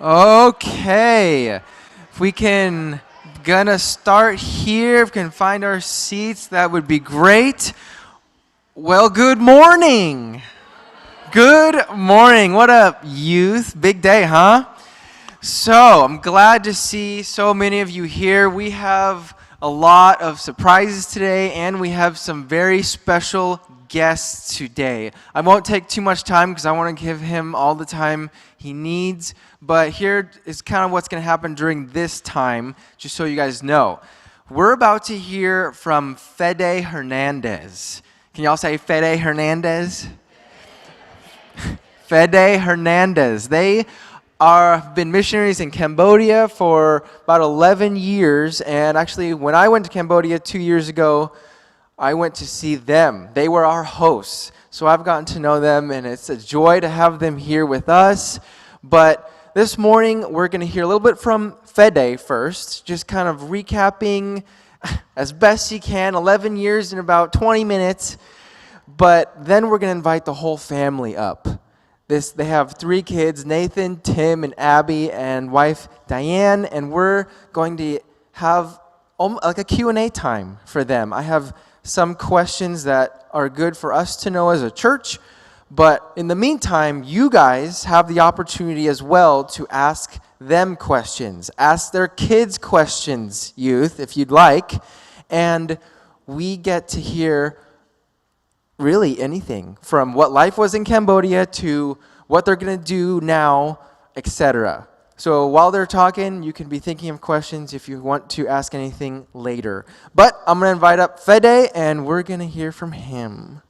Okay, if we can gonna start here, if we can find our seats, that would be great. Well, good morning. Good morning. What up, youth? Big day, huh? So, I'm glad to see so many of you here. We have a lot of surprises today, and we have some very special guests today. I won't take too much time because I want to give him all the time he needs, but here is kind of what's going to happen during this time, just so you guys know. We're about to hear from Fede Hernandez. Can y'all say Fede Hernandez? Fede Hernandez. They have been missionaries in Cambodia for about 11 years. And actually, when I went to Cambodia 2 years ago, I went to see them. They were our hosts. So I've gotten to know them, and it's a joy to have them here with us. But this morning, we're going to hear a little bit from Fede first, just kind of recapping as best he can, 11 years in about 20 minutes. But then we're going to invite the whole family up. They have 3 kids, Nathan, Tim, and Abby, and wife Diane, and we're going to have like a Q&A time for them. I have some questions that are good for us to know as a church, but in the meantime, you guys have the opportunity as well to ask them questions. Ask their kids questions, youth, if you'd like, and we get to hear really anything from what life was in Cambodia to what they're going to do now, etc. So while they're talking, you can be thinking of questions if you want to ask anything later. But I'm going to invite up Fede, and we're going to hear from him.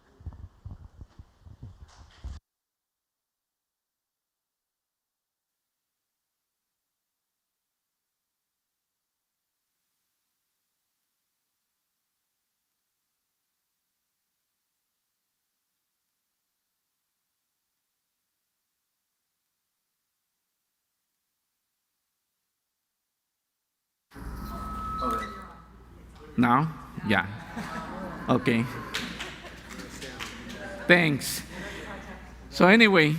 Now? Yeah. Okay. Thanks. So anyway,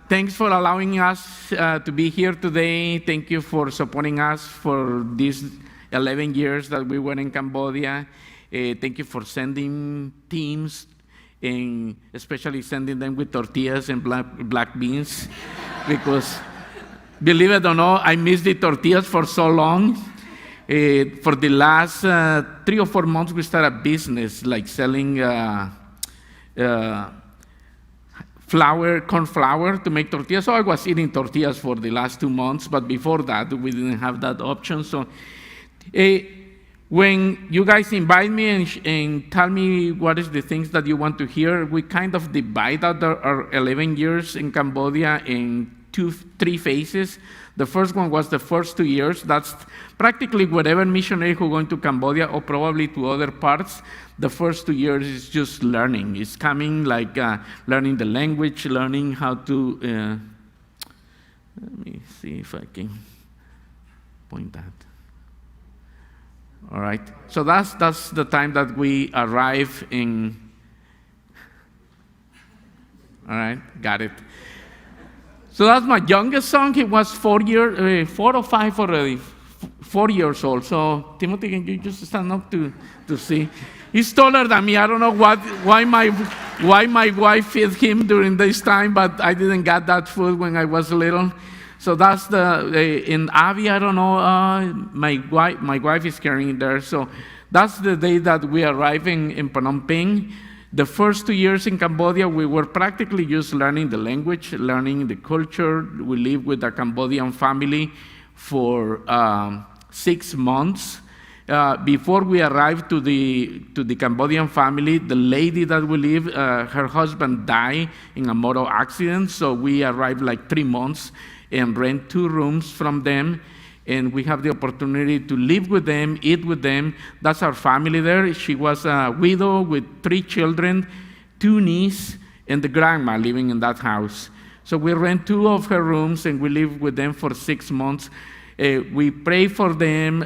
thanks for allowing us to be here today. Thank you for supporting us for these 11 years that we were in Cambodia. Thank you for sending teams, and especially sending them with tortillas and black beans, because believe it or not, I missed the tortillas for so long. For the last 3 or 4 months, we started a business like selling corn flour to make tortillas. So I was eating tortillas for the last 2 months, but before that, we didn't have that option. So when you guys invite me and tell me what is the things that you want to hear, we kind of divide out our 11 years in Cambodia in 3 phases. The first one was the first 2 years. That's practically whatever missionary who going to Cambodia or probably to other parts. The first 2 years is just learning. It's coming like learning the language, learning how to. Let me see if I can point that. All right. So that's the time that we arrive in. All right, got it. So that's my youngest son. He was 4 or 5 already, 4 years old. So Timothy, can you just stand up to see? He's taller than me. I don't know why my wife fed him during this time, but I didn't get that food when I was little. So that's in Abby. I don't know. My wife is carrying there. So that's the day that we arrived in Phnom Penh. The first 2 years in Cambodia, we were practically just learning the language, learning the culture. We lived with a Cambodian family for 6 months. Before we arrived to the Cambodian family, the lady that we live, her husband died in a motor accident. So we arrived like 3 months and rent 2 rooms from them. And we have the opportunity to live with them, eat with them. That's our family there. She was a widow with 3 children, 2 nieces, and the grandma living in that house. So we rent 2 of her rooms, and we live with them for 6 months. We pray for them.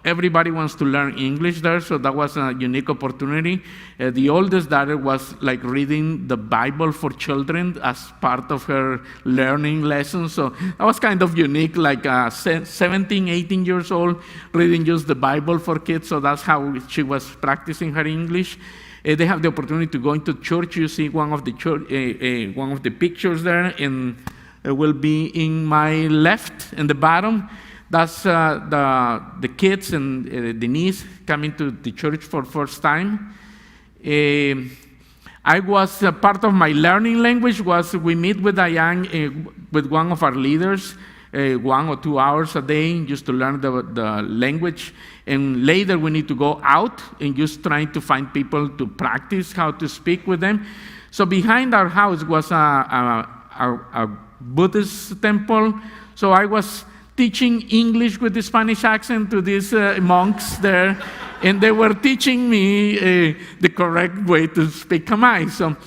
Everybody wants to learn English there, so that was a unique opportunity. The oldest daughter was like reading the Bible for children as part of her learning lessons, so that was kind of unique, like 17, 18 years old, reading just the Bible for kids, so that's how she was practicing her English. They have the opportunity to go into church. You see one of the pictures there, and it will be in my left in the bottom. That's the kids and the niece coming to the church for first time. I was part of my learning language was we meet with with one of our leaders 1 or 2 hours a day just to learn the language. And later we need to go out and just trying to find people to practice how to speak with them. So behind our house was a Buddhist temple. So I was teaching English with the Spanish accent to these monks there. And they were teaching me the correct way to speak Khmer.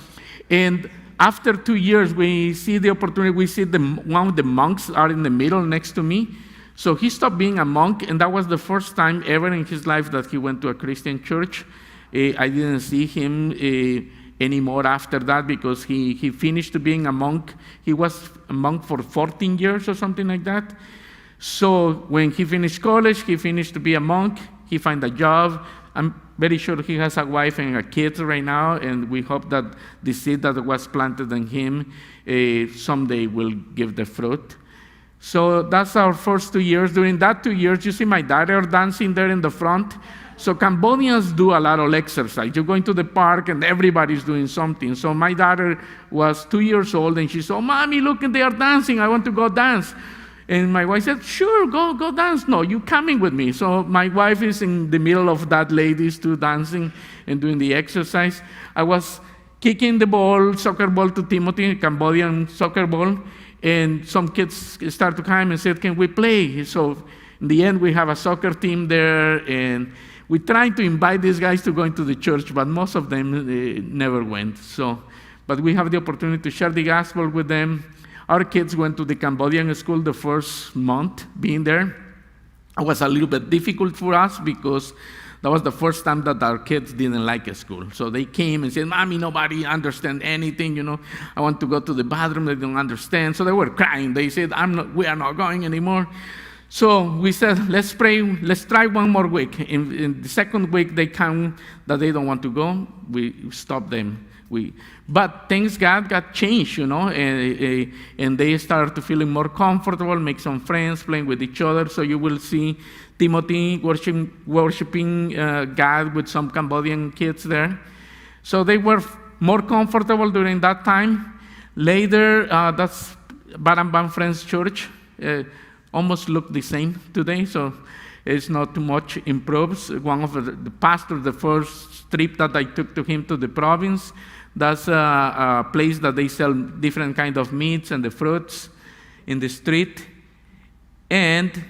And after 2 years, we see the opportunity. We see one of the monks are in the middle next to me. So he stopped being a monk, and that was the first time ever in his life that he went to a Christian church. I didn't see him anymore after that because he finished being a monk. He was a monk for 14 years or something like that. So when he finished college, he finished to be a monk. He found a job. I'm very sure he has a wife and a kid right now, and we hope that the seed that was planted in him someday will give the fruit. So that's our first 2 years. During that 2 years, you see my daughter dancing there in the front. So Cambodians do a lot of exercise. You go into the park and everybody's doing something. So my daughter was 2 years old and she said, "Mommy, look, they are dancing. I want to go dance." And my wife said, "Sure, go dance." "No, you coming with me." So my wife is in the middle of that ladies too dancing and doing the exercise. I was kicking the ball, soccer ball to Timothy, Cambodian soccer ball. And some kids start to come and said, "Can we play?" So in the end, we have a soccer team there, and we tried to invite these guys to go into the church, but most of them never went. But we have the opportunity to share the gospel with them. Our kids went to the Cambodian school the first month being there. It was a little bit difficult for us because that was the first time that our kids didn't like school. So they came and said, "Mommy, nobody understands anything, I want to go to the bathroom, they don't understand." So they were crying. They said, "We are not going anymore." So we said, let's pray, let's try one more week. In the second week, they come that they don't want to go. We stop them. But things got changed, and they started to feeling more comfortable, make some friends, playing with each other. So you will see Timothy worshiping God with some Cambodian kids there. So they were more comfortable during that time. Later, that's Barambam Friends Church. Almost look the same today, so it's not too much improves. One of the pastors, the first trip that I took to him to the province, that's a place that they sell different kind of meats and the fruits in the street. And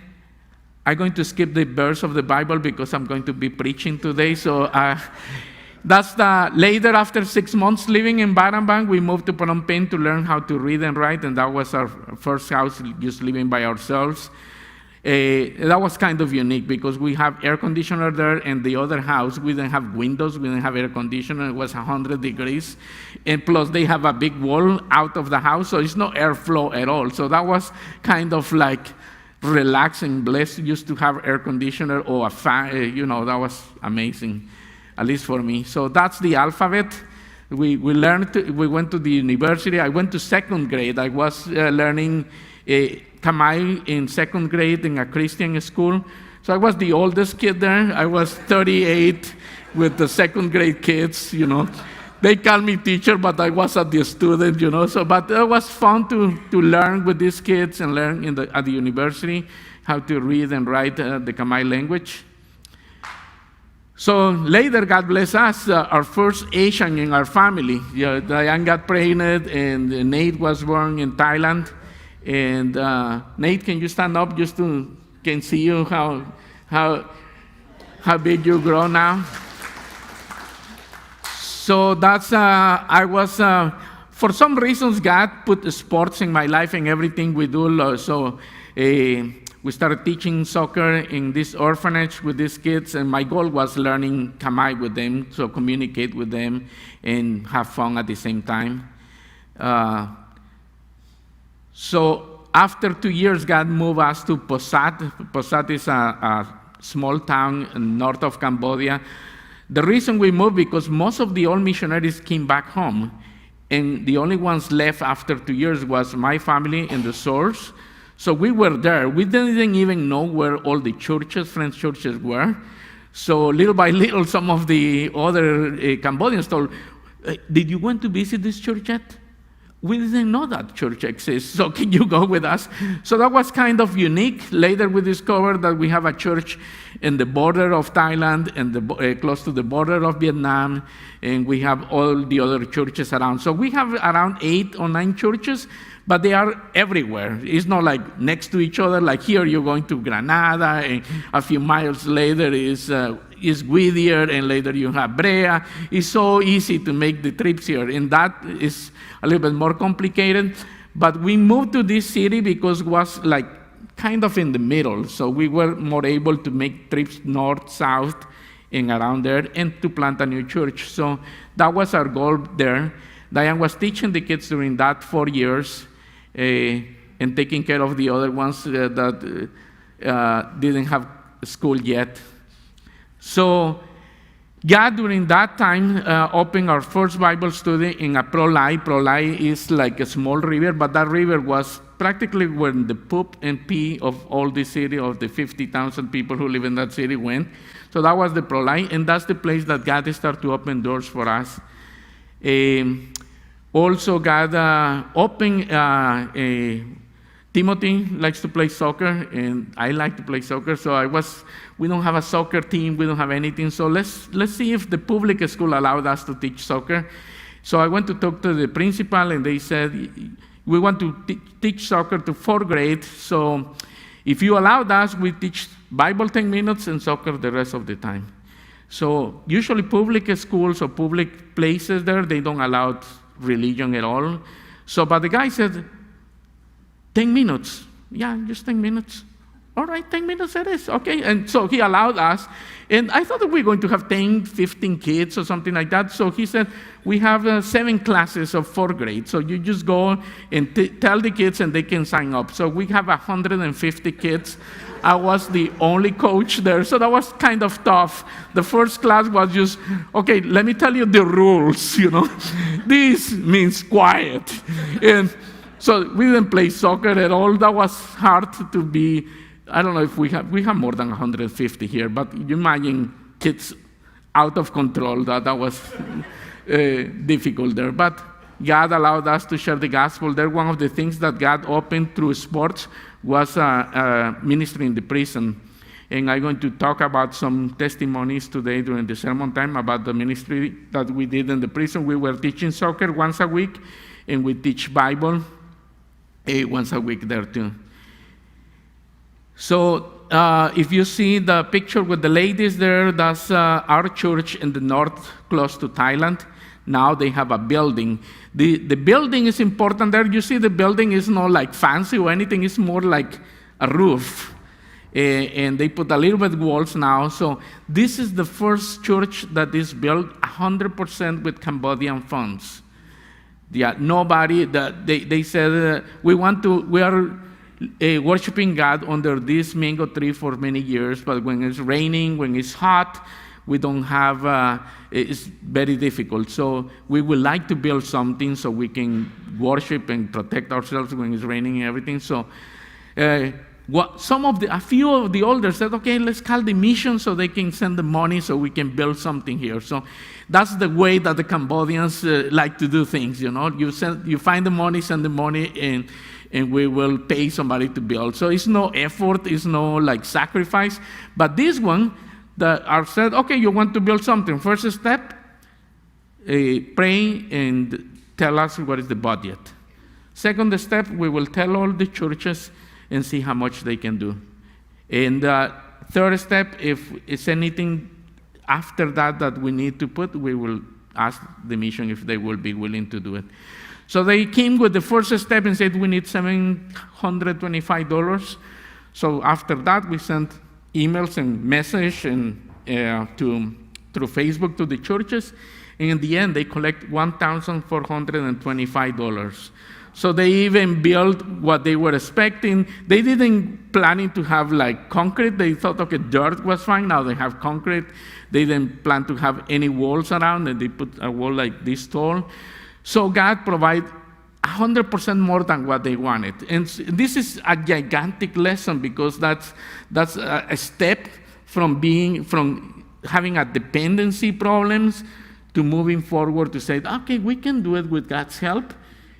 I'm going to skip the verse of the Bible because I'm going to be preaching today. So that's later, after 6 months living in Barambang, we moved to Phnom Penh to learn how to read and write, and that was our first house, just living by ourselves. That was kind of unique because we have air conditioner there, and the other house, we didn't have windows, we didn't have air conditioner, it was 100 degrees. And plus they have a big wall out of the house, so it's no airflow at all. So that was kind of like relaxing, blessed just to have air conditioner or a fan, that was amazing, at least for me. So that's the alphabet. We learned, we went to the university. I went to second grade. I was learning Khmer in second grade in a Christian school. So I was the oldest kid there. I was 38 with the second grade kids, They called me teacher, but I was the student, but it was fun to learn with these kids and learn at the university how to read and write the Khmer language. So later, God bless us, our first Asian in our family. Diane got pregnant, and Nate was born in Thailand. And Nate, can you stand up just can see you how big you grow now? So that's, for some reasons, God put sports in my life and everything we do. So we started teaching soccer in this orphanage with these kids, and my goal was learning Khmer with them, so communicate with them and have fun at the same time. So after 2 years, God moved us to Posat. Posat is a small town north of Cambodia. The reason we moved because most of the old missionaries came back home, and the only ones left after 2 years was my family and the source. So we were there. We didn't even know where all the churches, French churches, were. So little by little, some of the other Cambodians told, did you want to visit this church yet? We didn't know that church exists, so can you go with us? So that was kind of unique. Later we discovered that we have a church in the border of Thailand and close to the border of Vietnam, and we have all the other churches around. So we have around 8 or 9 churches, but they are everywhere. It's not like next to each other, like here you're going to Granada, and a few miles later is Whittier, and later you have Brea. It's so easy to make the trips here, and that is a little bit more complicated. But we moved to this city because it was like kind of in the middle, so we were more able to make trips north, south, and around there, and to plant a new church. So that was our goal there. Diane was teaching the kids during that 4 years, and taking care of the other ones that didn't have school yet. So God, during that time, opened our first Bible study in a Prolai. Prolai is like a small river, but that river was practically where the poop and pee of all the city, of the 50,000 people who live in that city went. So that was the Prolai, and that's the place that God started to open doors for us. Also, God opened Timothy likes to play soccer, and I like to play soccer. So we don't have a soccer team, we don't have anything. So let's see if the public school allowed us to teach soccer. So I went to talk to the principal, and they said, we want to teach soccer to 4th grade. So if you allowed us, we teach Bible 10 minutes and soccer the rest of the time. So usually public schools or public places there, they don't allow religion at all. So, but the guy said, 10 minutes. Yeah, just 10 minutes. All right, 10 minutes it is. Okay, and so he allowed us. And I thought that we were going to have 10, 15 kids or something like that. So he said, we have 7 classes of 4th grade. So you just go and tell the kids and they can sign up. So we have 150 kids. I was the only coach there, so that was kind of tough. The first class was just, okay, let me tell you the rules, This means quiet. And so we didn't play soccer at all. That was hard to be. I don't know if we have more than 150 here, but you imagine kids out of control. That was difficult there. But God allowed us to share the gospel there. One of the things that God opened through sports was ministry in the prison. And I'm going to talk about some testimonies today during the sermon time about the ministry that we did in the prison. We were teaching soccer once a week, and we teach Bible once a week there too. So if you see the picture with the ladies there, that's our church in the north, close to Thailand. Now they have a building. The building is important there. You see, the building is not like fancy or anything. It's more like a roof. And they put a little bit walls now. So this is the first church that is built 100% with Cambodian funds. Yeah, nobody. They said we are worshiping God under this mango tree for many years, but when it's raining, when it's hot, we don't have. It's very difficult. So we would like to build something so we can worship and protect ourselves when it's raining and everything. So a few of the elders said, okay, let's call the mission so they can send the money so we can build something here. So that's the way that the Cambodians like to do things. You find the money, send the money, and we will pay somebody to build. So it's no effort, it's no like sacrifice. But this one, that are said, okay, you want to build something. First step, pray and tell us what is the budget. Second step, we will tell all the churches and see how much they can do. And third step, if it's anything after that we need to put, we will ask the mission if they will be willing to do it. So they came with the first step and said, we need $725. So after that, we sent emails and message and through Facebook to the churches. And in the end, they collect $1,425. So they even built what they were expecting. They didn't planning to have like concrete. They thought, okay, dirt was fine. Now they have concrete. They didn't plan to have any walls around, and they put a wall like this tall. So God provided 100% more than what they wanted. And this is a gigantic lesson, because that's a step from having a dependency problems to moving forward to say, okay, we can do it with God's help.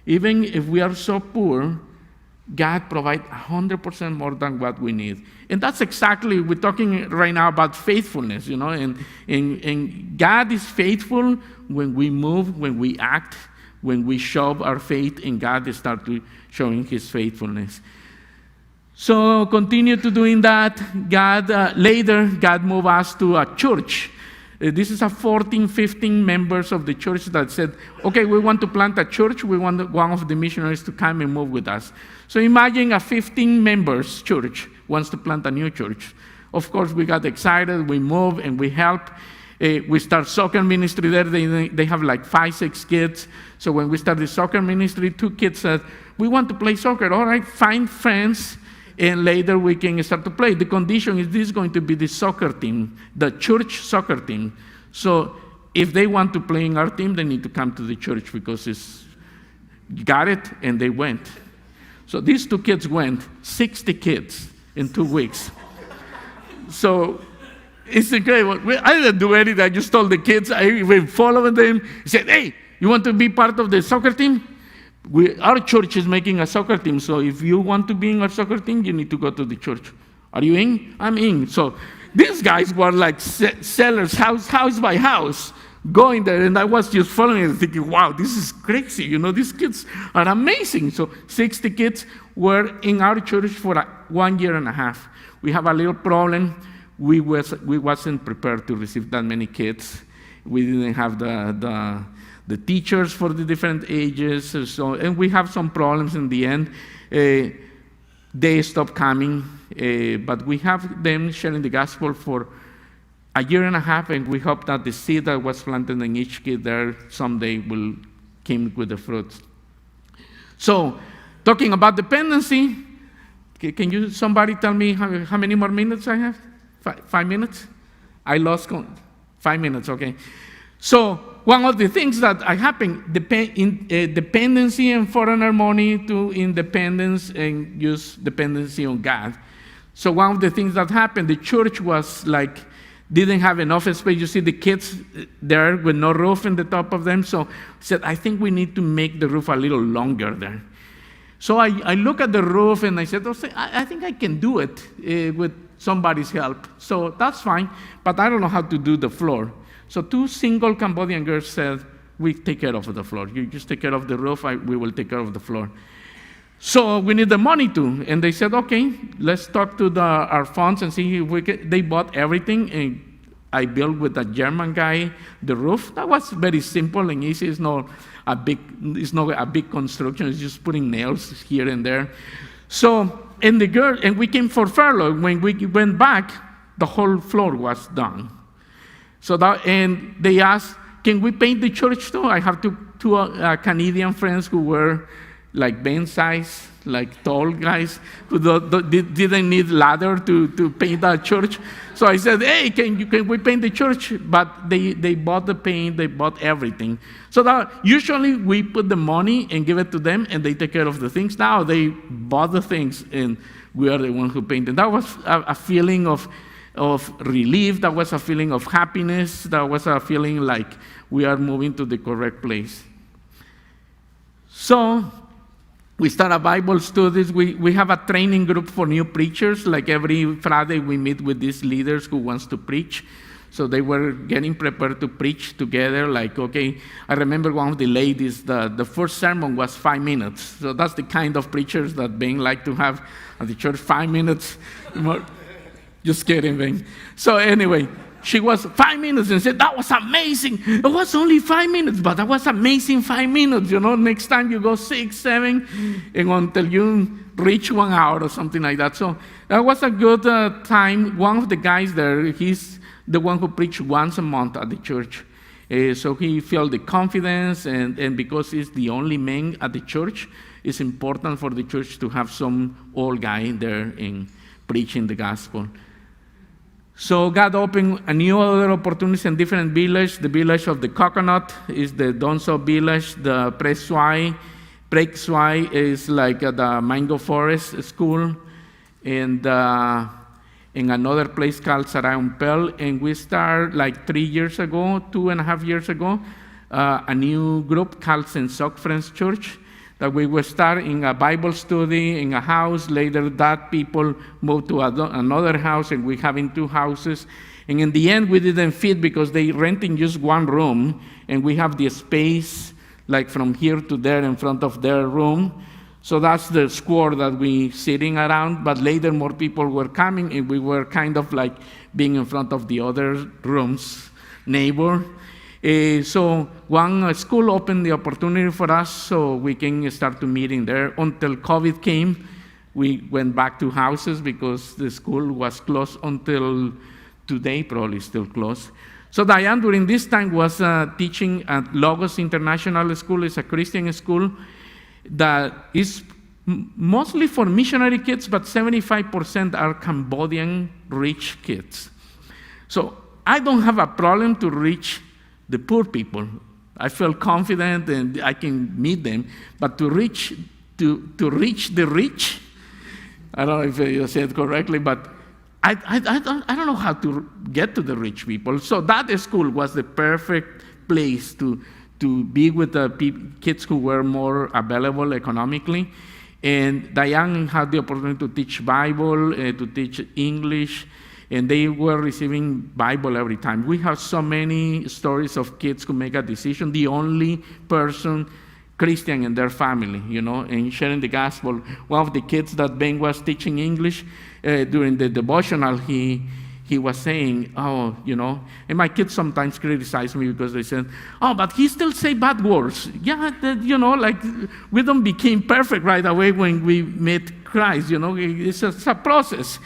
Even if we are so poor, God provides 100% more than what we need. And that's exactly, we're talking right now about faithfulness, and God is faithful when we move, when we act, when we show our faith, and God starts showing his faithfulness. So continue to doing that. Later, God moved us to a church. This is a 14, 15 members of the church that said, okay, we want to plant a church. We want one of the missionaries to come and move with us. So imagine a 15 members church wants to plant a new church. Of course, we got excited. We moved and we helped. We start soccer ministry there. They have like 5, 6 kids. So when we started soccer ministry, 2 kids said, we want to play soccer. All right, find friends, and later we can start to play. The condition is this is going to be the soccer team, the church soccer team. So if they want to play in our team, they need to come to the church, because it's got it, and they went. So these 2 kids went, 60 kids in 2 weeks. So it's incredible. I didn't do anything. I just told the kids, I even followed them. I said, hey, you want to be part of the soccer team? Our church is making a soccer team, so if you want to be in our soccer team, you need to go to the church. Are you in? I'm in. So these guys were like sellers, house by house, going there, and I was just following and thinking, wow, this is crazy. These kids are amazing. So 60 kids were in our church for 1.5 years. We have a little problem. We wasn't prepared to receive that many kids. We didn't have the teachers for the different ages, and we have some problems in the end. They stopped coming, but we have them sharing the gospel for 1.5 years, and we hope that the seed that was planted in each kid there someday will come with the fruit. So, talking about dependency, can somebody tell me how many more minutes I have? 5 minutes? I lost count. 5 minutes, okay. So one of the things that happened, dependency on foreigner money to independence and just dependency on God. So one of the things that happened, the church was like, didn't have enough space. You see the kids there with no roof in the top of them. So I said, I think we need to make the roof a little longer there. So I look at the roof and I said, I think I can do it with somebody's help. So that's fine, but I don't know how to do the floor. So 2 single Cambodian girls said, we take care of the floor. You just take care of the roof, we will take care of the floor. So we need the money too. And they said, okay, let's talk to our funds and see if we can. They bought everything, and I built with a German guy the roof. That was very simple and easy. It's not a big construction. It's just putting nails here and there. So, and we came for furlough. When we went back, the whole floor was done. So and they asked, can we paint the church too? I have two Canadian friends who were like Ben size, like tall guys who didn't need ladder to paint that church. So I said, hey, can we paint the church? But they bought the paint, they bought everything. So that usually we put the money and give it to them, and they take care of the things. Now they bought the things, and we are the ones who painted. That was a feeling of relief. That was a feeling of happiness. That was a feeling like we are moving to the correct place. So we start a Bible studies. We have a training group for new preachers. Like every Friday, we meet with these leaders who wants to preach. So they were getting prepared to preach together. Like, okay, I remember one of the ladies, the first sermon was 5 minutes. So that's the kind of preachers that Ben like to have at the church, 5 minutes. Just kidding, Ben. So anyway, She was 5 minutes and said, that was amazing. It was only 5 minutes, but that was amazing 5 minutes. Next time you go 6, 7, and until you reach 1 hour or something like that. So that was a good time. One of the guys there, he's the one who preached once a month at the church. So he felt the confidence, and because he's the only man at the church, it's important for the church to have some old guy there in preaching the gospel. So God opened a new other opportunities in different villages. The village of the Coconut is the Donso village. The Prexwai is like the Mango Forest School. And in another place called Saraumpel. And we started like 3 years ago, 2.5 years ago, a new group called Sensok Friends Church, that we will start in a Bible study in a house. Later, that people moved to another house, and we're having 2 houses. And in the end, we didn't fit because they renting just 1 room, and we have the space like from here to there in front of their room. So that's the square that we sitting around. But later, more people were coming, and we were kind of like being in front of the other rooms, neighbor. So one school opened the opportunity for us so we can start to meeting there. Until COVID came, we went back to houses because the school was closed until today, probably still closed. So Diane, during this time, was teaching at Logos International School. It's a Christian school that is mostly for missionary kids, but 75% are Cambodian rich kids. So I don't have a problem to reach the poor people. I feel confident and I can meet them, but to reach the rich, I don't know if you said correctly, but I don't know how to get to the rich people. So that school was the perfect place to be with the kids who were more available economically. And Diane had the opportunity to teach Bible, to teach English, and they were receiving Bible every time. We have so many stories of kids who make a decision, the only person Christian in their family, and sharing the gospel. One of the kids that Ben was teaching English, during the devotional, he was saying, and my kids sometimes criticize me because they said, but he still say bad words. Yeah, like we don't become perfect right away when we met Christ, it's a process.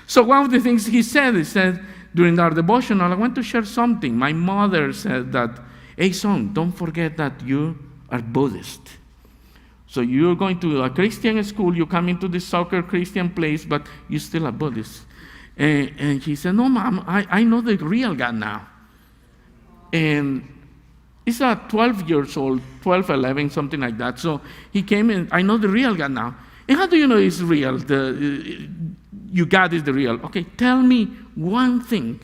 So one of the things he said during our devotional, I want to share something. My mother said that, hey son, don't forget that you are Buddhist. So you're going to a Christian school, you come into this soccer Christian place, but you're still a Buddhist. And she said, no, Mom, I know the real God now. And it's a 12 years old, 12, 11, something like that. So he came in, I know the real God now. And how do you know it's real? You God is the real. Okay, tell me one thing.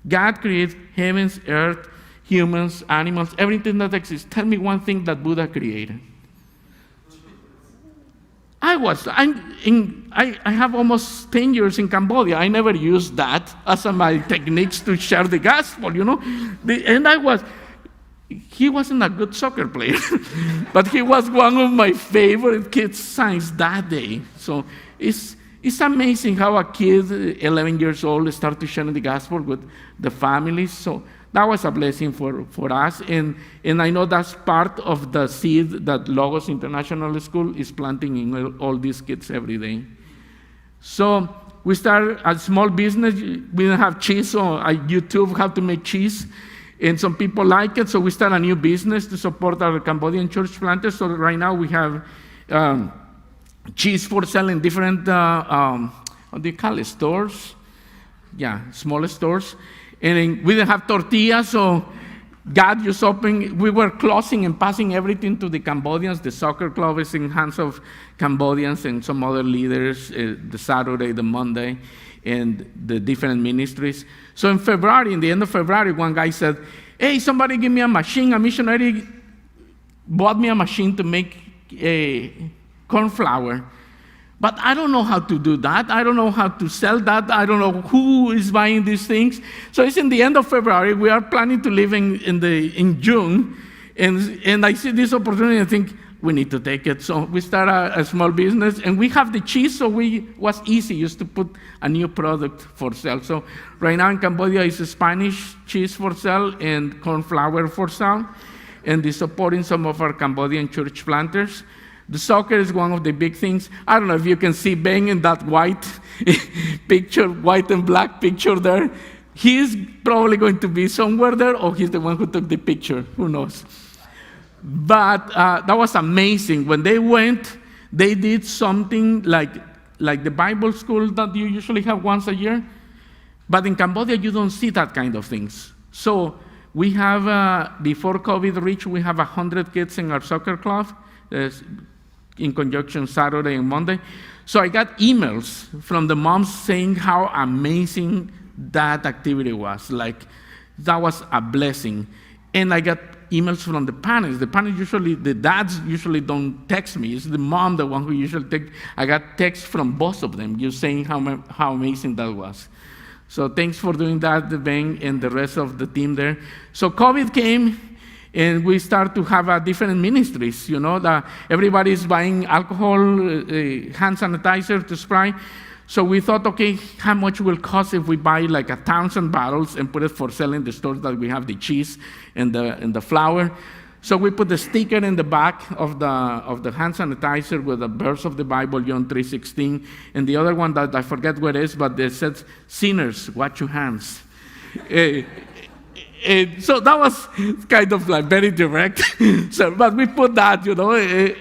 God created heavens, earth, humans, animals, everything that exists. Tell me one thing that Buddha created. I have almost 10 years in Cambodia. I never used that as my techniques to share the gospel, he wasn't a good soccer player, but he was one of my favorite kids since that day. So it's amazing how a kid, 11 years old, started to share the gospel with the family. So that was a blessing for us. And I know that's part of the seed that Logos International School is planting in all these kids every day. So we started a small business. We didn't have cheese, so I YouTube how to make cheese. And some people like it, so we started a new business to support our Cambodian church planters. So right now we have cheese for sale in different, what do you call it, stores? Yeah, smaller stores. And we didn't have tortillas, so God just opened. We were closing and passing everything to the Cambodians. The soccer club is in hands of Cambodians and some other leaders, the Saturday, the Monday, and the different ministries. So in the end of February, one guy said, hey, somebody give me a machine. A missionary bought me a machine to make a corn flour. But I don't know how to do that. I don't know how to sell that. I don't know who is buying these things. So it's in the end of February. We are planning to leave in June. And I see this opportunity and think, we need to take it. So we start a small business, and we have the cheese, so was easy just to put a new product for sale. So right now in Cambodia is Spanish cheese for sale and corn flour for sale, and they're supporting some of our Cambodian church planters. The soccer is one of the big things. I don't know if you can see Ben in that white picture, white and black picture there. He's probably going to be somewhere there, or he's the one who took the picture. Who knows? But that was amazing. When they went, they did something like the Bible school that you usually have once a year. But in Cambodia, you don't see that kind of things. So we have, before COVID reached, we have 100 kids in our soccer club, in conjunction Saturday and Monday. So I got emails from the moms saying how amazing that activity was. Like, that was a blessing. And I got emails from the parents. The dads usually don't text me. It's the mom, the one who usually text. I got texts from both of them just saying how amazing that was. So thanks for doing that, Ben, and the rest of the team there. So COVID came, and we start to have different ministries. Everybody's buying alcohol, hand sanitizer to spray. So we thought, okay, how much will it cost if we buy like 1,000 bottles and put it for sale in the stores that we have the cheese and the flour? So we put the sticker in the back of the hand sanitizer with the verse of the Bible, John 3:16, and the other one that I forget what it is, but it says, "Sinners, wash your hands." So that was kind of like very direct. But we put that,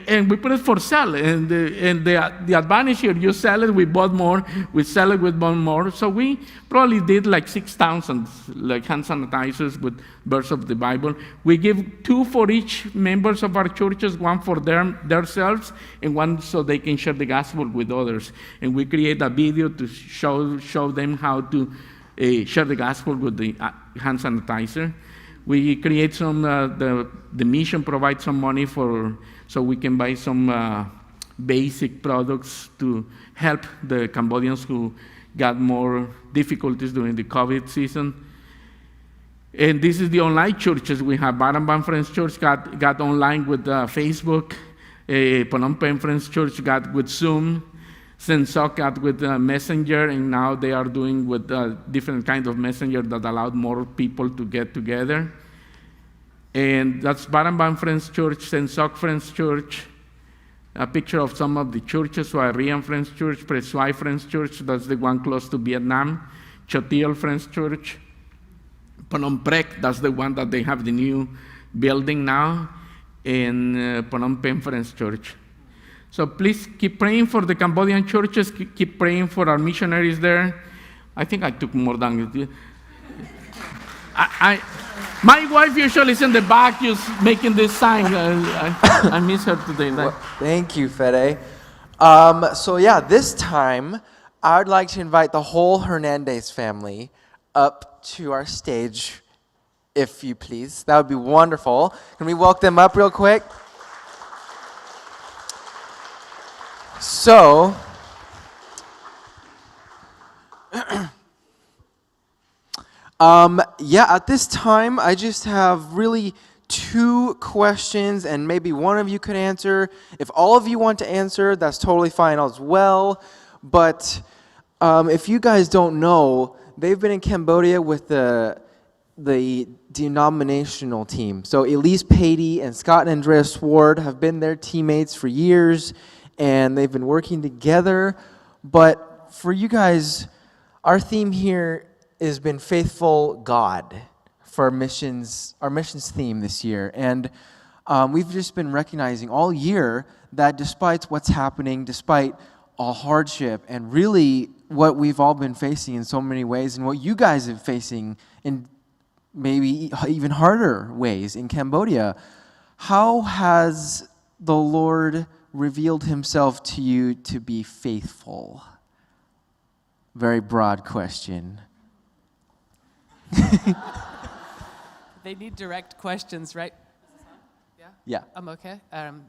and we put it for sale. And the advantage here, you sell it, we bought more, we sell it, we bought more. So we probably did like 6,000 like hand sanitizers with verse of the Bible. We give 2 for each members of our churches, 1 for themselves, and 1 so they can share the gospel with others. And we create a video to show them how to share the gospel with the hand sanitizer. We create some, the mission provides some money so we can buy some basic products to help the Cambodians who got more difficulties during the COVID season. And this is the online churches we have. Baramban Friends Church got online with Facebook. Phnom Penh Friends Church got with Zoom. Sensok got with Messenger, and now they are doing with different kind of messenger that allowed more people to get together. And that's Baramban Friends Church, Sensok Friends Church, a picture of some of the churches, Suarian Friends Church, Presuai Friends Church, that's the one close to Vietnam, Chotiel Friends Church, Phnom Prek, that's the one that they have the new building now, and Phnom Penh Friends Church. So please keep praying for the Cambodian churches, keep praying for our missionaries there. I think I took more than my wife usually is in the back just making this sign. I miss her today. Well, thank you, Fede. So yeah, this time I would like to invite the whole Hernandez family up to our stage, if you please. That would be wonderful. Can we welcome them up real quick? So, at this time, I just have really 2 questions, and maybe one of you could answer. If all of you want to answer, that's totally fine as well. But if you guys don't know, they've been in Cambodia with the denominational team. So Elise Patey and Scott and Andrea Sward have been their teammates for years, and they've been working together. But for you guys, our theme here has been Faithful God for our missions theme this year. And we've just been recognizing all year that despite what's happening, despite all hardship, and really what we've all been facing in so many ways, and what you guys are facing in maybe even harder ways in Cambodia, how has the Lord revealed himself to you to be faithful? Very broad question. They need direct questions, right? Yeah. I'm okay.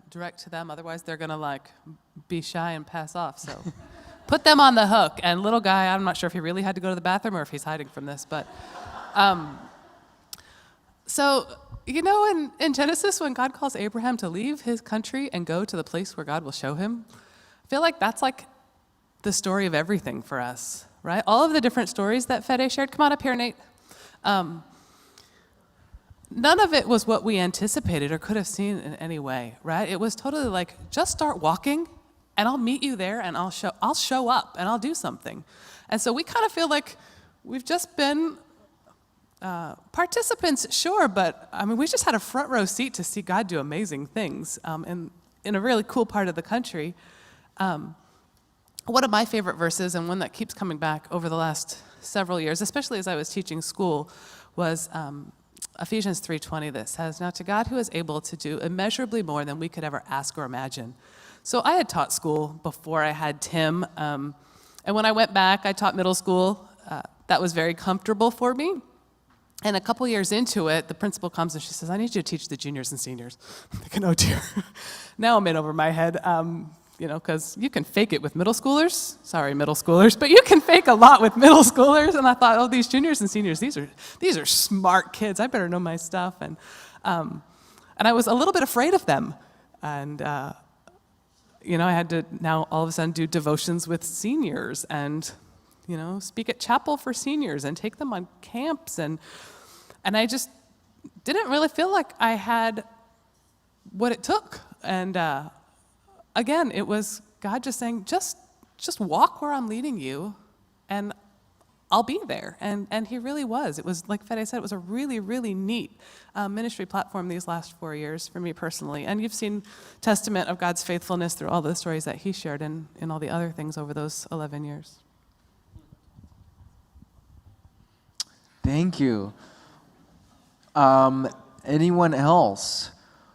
Direct to them. Otherwise, they're going to be shy and pass off. So put them on the hook. And little guy, I'm not sure if he really had to go to the bathroom or if he's hiding from this. But so you know, in Genesis, when God calls Abraham to leave his country and go to the place where God will show him, I feel like that's like the story of everything for us, right? All of the different stories that Fede shared. Come on up here, Nate. None of it was what we anticipated or could have seen in any way, right? It was totally like, just start walking, and I'll meet you there, and I'll show up, and I'll do something. And so we kind of feel like we've just been participants, sure, but I mean, we just had a front row seat to see God do amazing things in a really cool part of the country. One of my favorite verses, and one that keeps coming back over the last several years, especially as I was teaching school, was Ephesians 3:20 that says, "Now to God who is able to do immeasurably more than we could ever ask or imagine." So I had taught school before I had Tim, and when I went back, I taught middle school. That was very comfortable for me. And a couple years into it, the principal comes and she says, "I need you to teach the juniors and seniors." I'm thinking, oh dear. Now I'm in over my head, because you can fake it with middle schoolers. Sorry, middle schoolers, but you can fake a lot with middle schoolers. And I thought, oh, these juniors and seniors, these are smart kids. I better know my stuff. And I was a little bit afraid of them. And I had to now all of a sudden do devotions with seniors and speak at chapel for seniors and take them on camps. And I just didn't really feel like I had what it took. And again, it was God just saying, just walk where I'm leading you, and I'll be there. And he really was. It was, like Fede said, it was a really, really neat ministry platform these last 4 years for me personally. And you've seen testament of God's faithfulness through all the stories that he shared in all the other things over those 11 years. Thank you. Anyone else?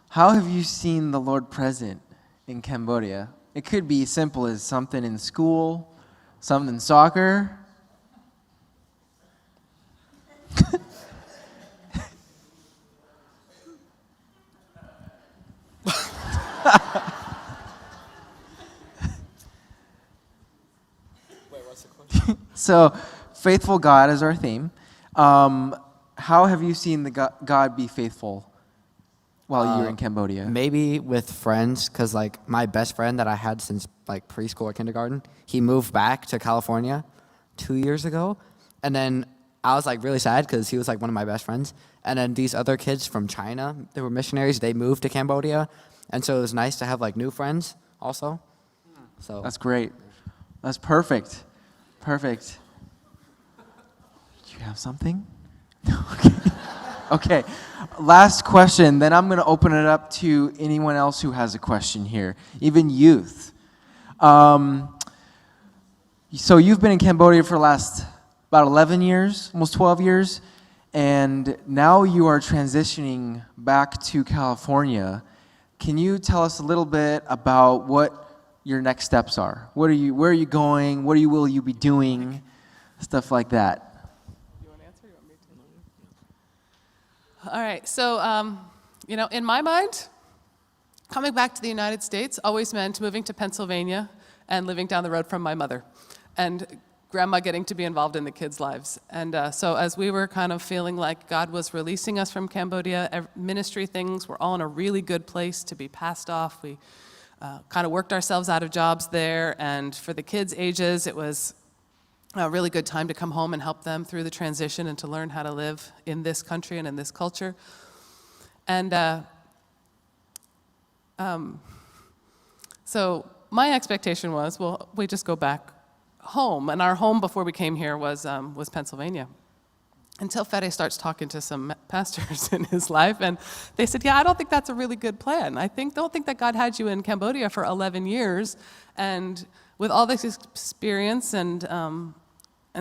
How have you seen the Lord present in Cambodia? It could be simple as something in school, something in soccer. Wait, what's the question? So, faithful God is our theme. How have you seen the God be faithful while you were in Cambodia? Maybe with friends, because like my best friend that I had since like preschool or kindergarten, he moved back to California 2 years ago, and then I was like really sad because he was like one of my best friends. And then these other kids from China, they were missionaries. They moved to Cambodia, and so it was nice to have like new friends also. So That's great. That's perfect. Perfect. Do you have something? Okay. Last question, then I'm going to open it up to anyone else who has a question here, even youth. So you've been in Cambodia for the last about 11 years, almost 12 years, and now you are transitioning back to California. Can you tell us a little bit about what your next steps are? Where are you going? What will you be doing? Stuff like that. All right, so, in my mind, coming back to the United States always meant moving to Pennsylvania and living down the road from my mother, and grandma getting to be involved in the kids' lives. And so as we were kind of feeling like God was releasing us from Cambodia, ministry things were all in a really good place to be passed off. We kind of worked ourselves out of jobs there, and for the kids' ages, it was a really good time to come home and help them through the transition and to learn how to live in this country and in this culture. And so my expectation was, well, we just go back home. And our home before we came here was Pennsylvania. Until Fede starts talking to some pastors in his life, and they said, yeah, I don't think that's a really good plan. Don't think that God had you in Cambodia for 11 years, and with all this experience and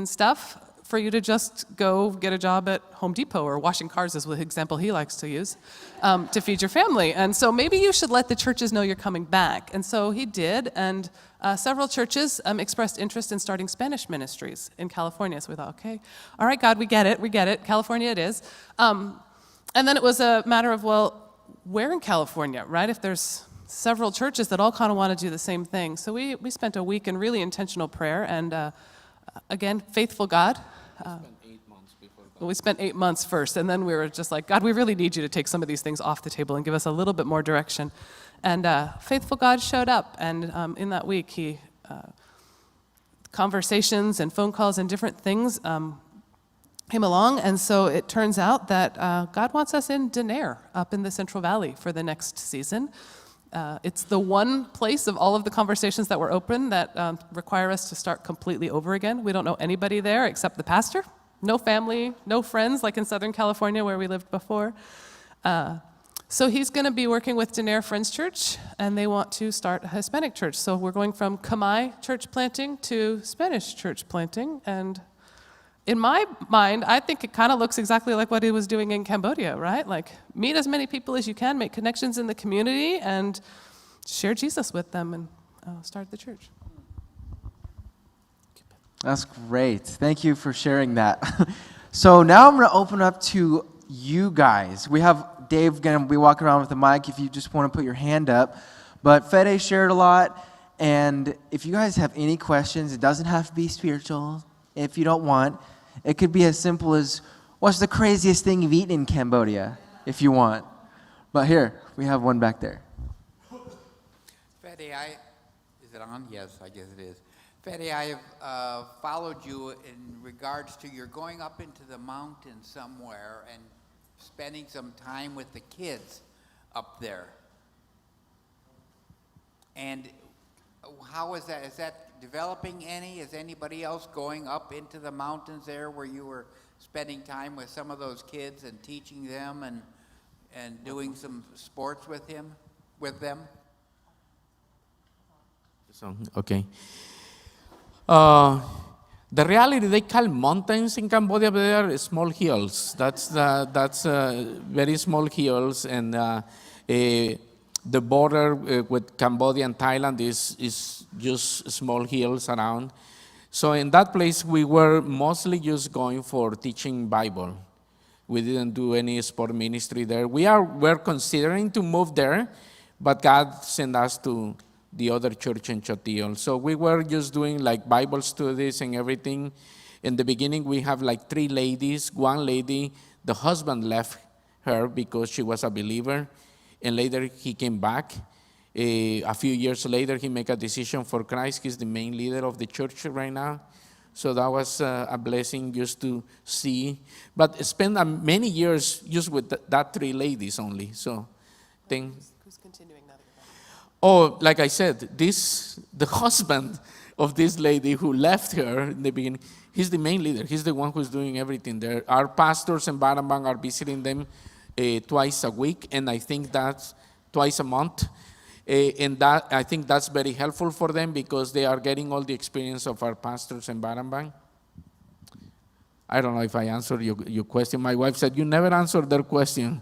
stuff, for you to just go get a job at Home Depot or washing cars is the example he likes to use, to feed your family. And so maybe you should let the churches know you're coming back. And so he did, and several churches expressed interest in starting Spanish ministries in California. So we thought, okay, all right, God, we get it, California it is. And then it was a matter of, well, where in California, right? If there's several churches that all kind of want to do the same thing. So we spent a week in really intentional prayer, and again, faithful God. I spent 8 months before we spent 8 months first, and then we were just like, God, we really need you to take some of these things off the table and give us a little bit more direction. And faithful God showed up, and in that week, he conversations and phone calls and different things came along, and so it turns out that God wants us in Denair, up in the Central Valley for the next season. It's the one place of all of the conversations that were open that require us to start completely over again. We don't know anybody there except the pastor. No family, no friends, like in Southern California where we lived before. So he's going to be working with Denair Friends Church, and they want to start a Hispanic church. So we're going from Kamai church planting to Spanish church planting. And in my mind, I think it kind of looks exactly like what he was doing in Cambodia, right? Like, meet as many people as you can, make connections in the community, and share Jesus with them, and start the church. That's great. Thank you for sharing that. So now I'm going to open up to you guys. We have Dave going to be walking around with the mic if you just want to put your hand up. But Fede shared a lot, and if you guys have any questions, it doesn't have to be spiritual if you don't want. It could be as simple as, what's the craziest thing you've eaten in Cambodia, if you want. But here, we have one back there. Fede, is it on? Yes, I guess it is. Fede, I have followed you in regards to you're going up into the mountain somewhere and spending some time with the kids up there. And how is that? Is that developing any? Is anybody else going up into the mountains there where you were spending time with some of those kids and teaching them and doing some sports with them? Okay. The reality, they call mountains in Cambodia, but they are small hills. That's very small hills, and the border with Cambodia and Thailand is just small hills around. So in that place, we were mostly just going for teaching Bible. We didn't do any sport ministry there. We're considering to move there, but God sent us to the other church in Chotiel. So we were just doing like Bible studies and everything. In the beginning, we have like 3 ladies. One lady, the husband left her because she was a believer, and later he came back. A few years later, he made a decision for Christ. He's the main leader of the church right now. So that was a blessing just to see. But spend many years just with that 3 ladies only. So, Who's continuing that? Oh, like I said, the husband of this lady who left her in the beginning, he's the main leader. He's the one who's doing everything there. Our pastors in Barambang are visiting them twice a week, and I think that's twice a month. And that I think that's very helpful for them because they are getting all the experience of our pastors in Barambang. I don't know if I answered your question. My wife said, you never answered their question.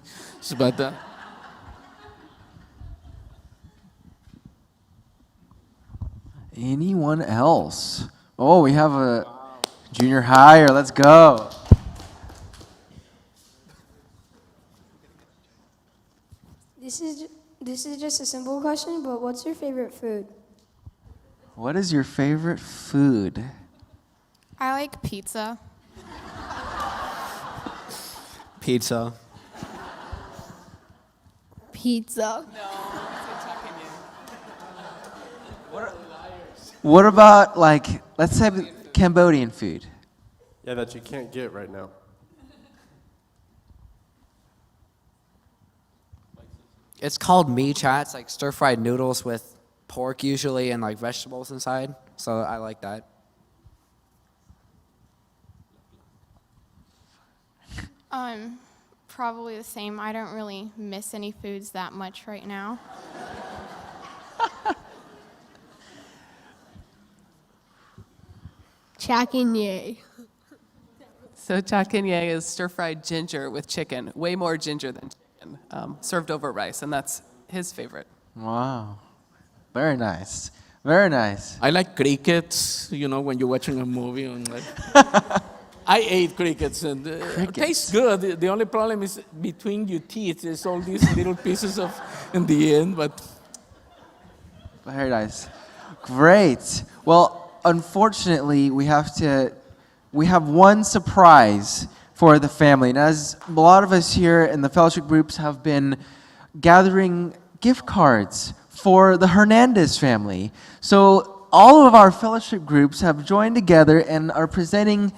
But Anyone else? Oh, we have a junior higher. Let's go. This is just a simple question, but what's your favorite food? What is your favorite food? I like pizza. Pizza. Pizza. What about, like, let's say Cambodian food? Yeah, that you can't get right now. It's called mee cha. It's like stir-fried noodles with pork usually and like vegetables inside. So I like that. Probably the same. I don't really miss any foods that much right now. Chakinye. So chakinye is stir-fried ginger with chicken, way more ginger than chicken, served over rice, and that's his favorite. Wow. Very nice. Very nice. I like crickets, when you're watching a movie. I ate crickets, and it tastes good. The only problem is between your teeth, there's all these little pieces in the end, but... Very nice. Great. Well, unfortunately, we have one surprise for the family. And as a lot of us here in the fellowship groups have been gathering gift cards for the Hernandez family. So all of our fellowship groups have joined together and are presenting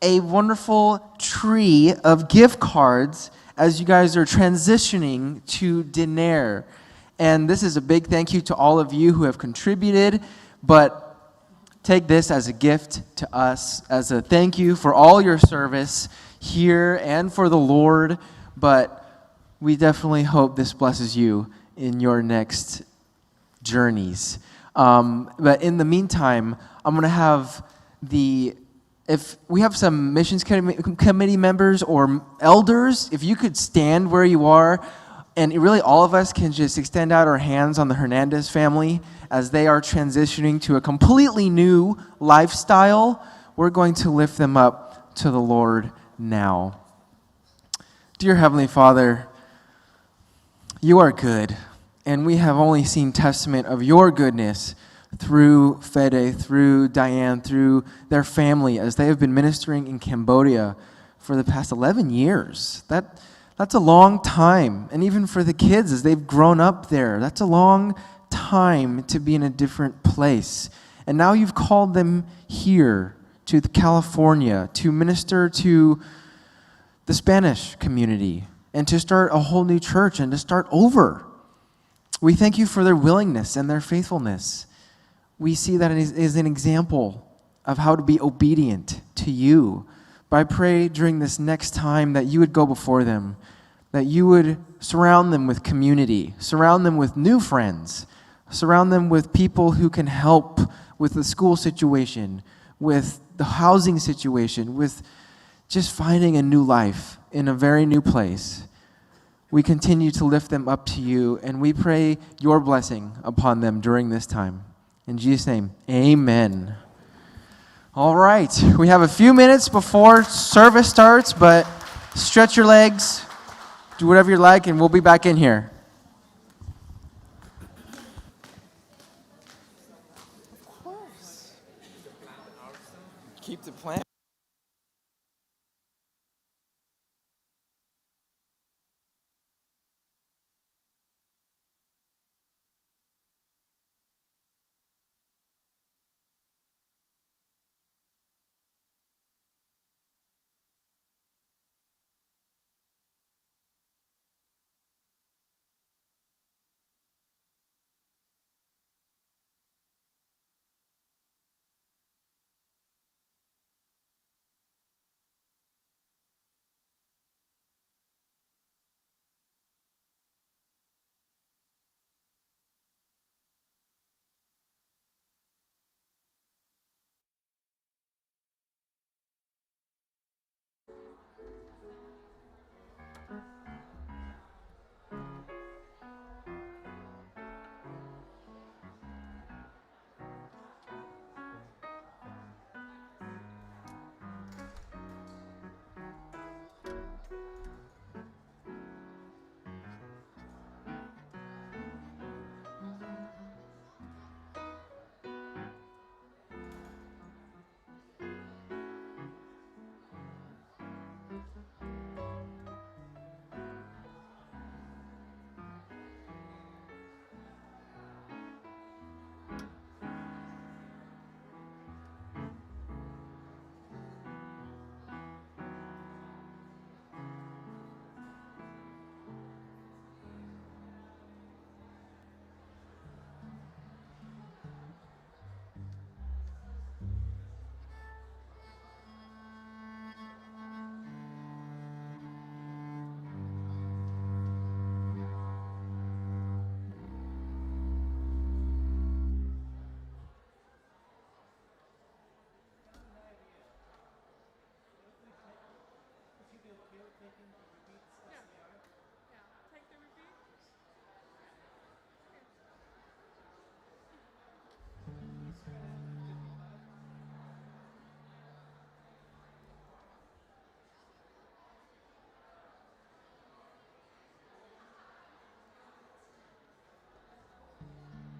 a wonderful tree of gift cards as you guys are transitioning to dinner. And this is a big thank you to all of you who have contributed, but take this as a gift to us, as a thank you for all your service here and for the Lord, but we definitely hope this blesses you in your next journeys. But in the meantime, I'm going to have if we have some missions committee members or elders, if you could stand where you are, and really all of us can just extend out our hands on the Hernandez family as they are transitioning to a completely new lifestyle. We're going to lift them up to the Lord now. Dear Heavenly Father, you are good, and we have only seen testament of your goodness through Fede, through Diane, through their family as they have been ministering in Cambodia for the past 11 years. That's a long time. And even for the kids as they've grown up there, that's a long time to be in a different place. And now you've called them here to California to minister to the Spanish community and to start a whole new church and to start over. We thank you for their willingness and their faithfulness. We see that it is an example of how to be obedient to you. But I pray during this next time that you would go before them, that you would surround them with community, surround them with new friends, surround them with people who can help with the school situation, with the housing situation, with just finding a new life in a very new place. We continue to lift them up to you, and we pray your blessing upon them during this time. In Jesus' name, amen. All right, we have a few minutes before service starts, but stretch your legs, do whatever you like, and we'll be back in here.